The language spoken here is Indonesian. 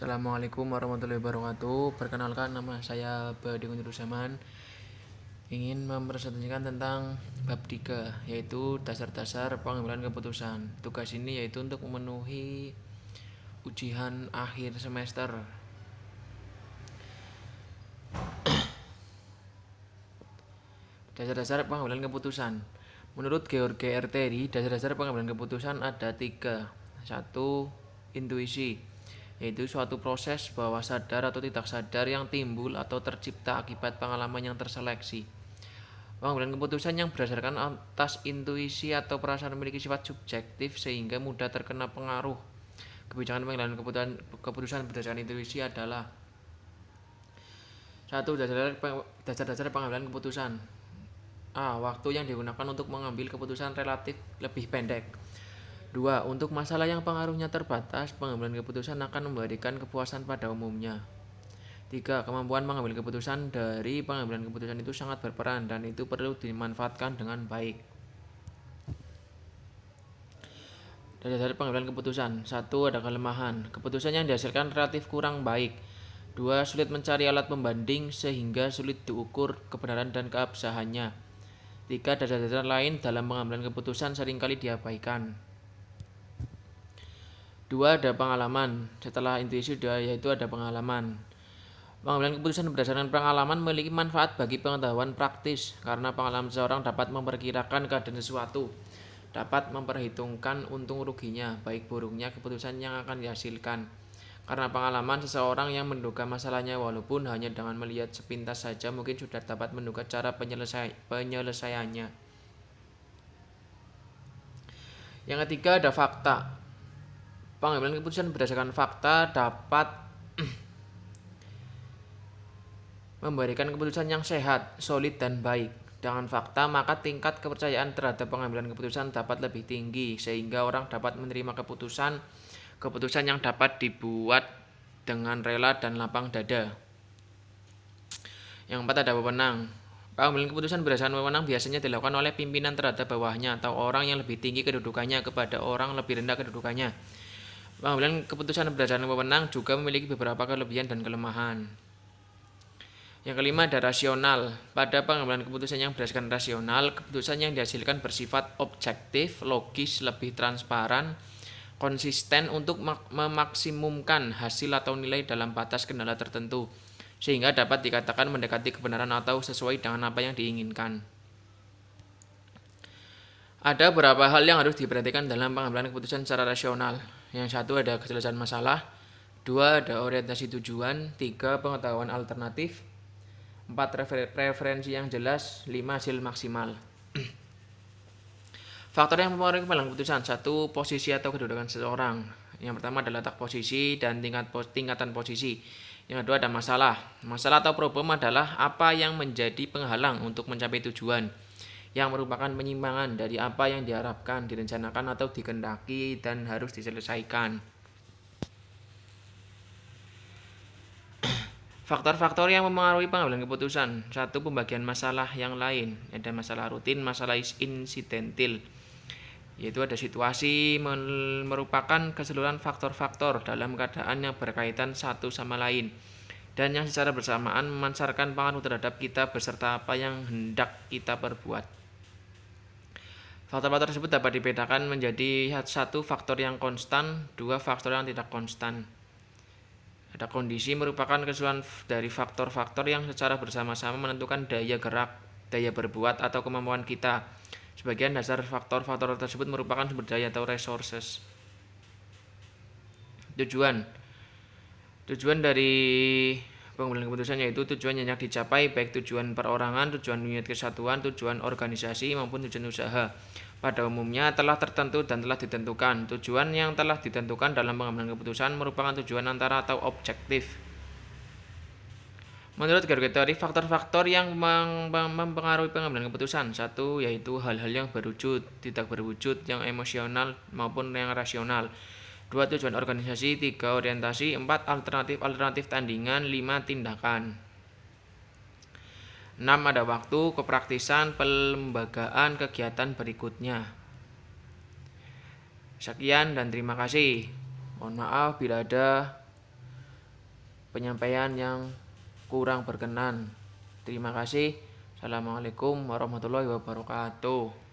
Assalamualaikum warahmatullahi wabarakatuh. Perkenalkan, nama saya Badi Zaman. Ingin mempresentasikan tentang bab 3, yaitu dasar-dasar pengambilan keputusan. Tugas ini yaitu untuk memenuhi ujian akhir semester. Dasar-dasar pengambilan keputusan. Menurut George R. Terry, dasar-dasar pengambilan keputusan ada 3. 1. Intuisi, yaitu suatu proses bawah sadar atau tidak sadar yang timbul atau tercipta akibat pengalaman yang terseleksi. Pengambilan keputusan yang berdasarkan atas intuisi atau perasaan memiliki sifat subjektif sehingga mudah terkena pengaruh. Kebijakan pengambilan keputusan berdasarkan intuisi adalah: 1. Dasar-dasar pengambilan keputusan. A. Waktu yang digunakan untuk mengambil keputusan relatif lebih pendek. 2. Untuk masalah yang pengaruhnya terbatas, pengambilan keputusan akan memberikan kepuasan pada umumnya. 3. Kemampuan mengambil keputusan dari pengambilan keputusan itu sangat berperan dan itu perlu dimanfaatkan dengan baik. Dasar pengambilan keputusan. 1. Ada kelemahan. Keputusan yang dihasilkan relatif kurang baik. 2. Sulit mencari alat pembanding sehingga sulit diukur kebenaran dan keabsahannya. 3. Dasar-dasar lain dalam pengambilan keputusan seringkali diabaikan. 2. Ada pengalaman. Setelah intuisi yaitu ada pengalaman. Pengambilan keputusan berdasarkan pengalaman memiliki manfaat bagi pengetahuan praktis karena pengalaman seseorang dapat memperkirakan keadaan sesuatu, dapat memperhitungkan untung ruginya, baik buruknya keputusan yang akan dihasilkan. Karena pengalaman seseorang yang menduga masalahnya walaupun hanya dengan melihat sepintas saja mungkin sudah dapat menduga cara penyelesaiannya. Yang ketiga ada fakta. Pengambilan keputusan berdasarkan fakta dapat memberikan keputusan yang sehat, solid, dan baik. Dengan fakta, maka tingkat kepercayaan terhadap pengambilan keputusan dapat lebih tinggi, sehingga orang dapat menerima keputusan yang dapat dibuat dengan rela dan lapang dada. Yang 4 ada wewenang. Pengambilan keputusan berdasarkan wewenang biasanya dilakukan oleh pimpinan terhadap bawahnya atau orang yang lebih tinggi kedudukannya kepada orang lebih rendah kedudukannya. Pengambilan keputusan berdasarkan wewenang juga memiliki beberapa kelebihan dan kelemahan. Yang kelima ada rasional. Pada pengambilan keputusan yang berdasarkan rasional, keputusan yang dihasilkan bersifat objektif, logis, lebih transparan, konsisten untuk memaksimumkan hasil atau nilai dalam batas kendala tertentu, sehingga dapat dikatakan mendekati kebenaran atau sesuai dengan apa yang diinginkan. Ada beberapa hal yang harus diperhatikan dalam pengambilan keputusan secara rasional. Yang 1 ada kejelasan masalah, 2 ada orientasi tujuan, 3 pengetahuan alternatif, 4 referensi yang jelas, 5 hasil maksimal. Faktor yang mempengaruhi pengambilan keputusan. 1. Posisi atau kedudukan seseorang. Yang pertama adalah letak posisi dan tingkatan posisi. Yang kedua ada masalah. Masalah atau problem adalah apa yang menjadi penghalang untuk mencapai tujuan, yang merupakan penyimpangan dari apa yang diharapkan, direncanakan atau dikehendaki dan harus diselesaikan. Faktor-faktor yang mempengaruhi pengambilan keputusan. 1. Pembagian masalah yang lain. Ada masalah rutin, masalah insidentil, yaitu ada situasi merupakan keseluruhan faktor-faktor dalam keadaan yang berkaitan satu sama lain dan yang secara bersamaan memancarkan pengaruh terhadap kita beserta apa yang hendak kita perbuat. Faktor-faktor tersebut dapat dibedakan menjadi 1. Faktor yang konstan, 2. Faktor yang tidak konstan. Ada kondisi merupakan keseluruhan dari faktor-faktor yang secara bersama-sama menentukan daya gerak, daya berbuat atau kemampuan kita. Sebagian dasar faktor-faktor tersebut merupakan sumber daya atau resources. Tujuan dari pengambilan keputusan yaitu tujuan yang hendak dicapai, baik tujuan perorangan, tujuan unit kesatuan, tujuan organisasi maupun tujuan usaha. Pada umumnya telah tertentu dan telah ditentukan. Tujuan yang telah ditentukan dalam pengambilan keputusan merupakan tujuan antara atau objektif. Menurut George Terry, faktor-faktor yang mempengaruhi pengambilan keputusan. 1. Yaitu hal-hal yang berwujud, tidak berwujud, yang emosional maupun yang rasional. 2. Tujuan organisasi, 3. Orientasi, 4. Alternatif tandingan, 5. Tindakan. 6. Ada waktu, kepraktisan, pelembagaan kegiatan berikutnya. Sekian dan terima kasih. Mohon maaf bila ada penyampaian yang kurang berkenan. Terima kasih. Assalamualaikum warahmatullahi wabarakatuh.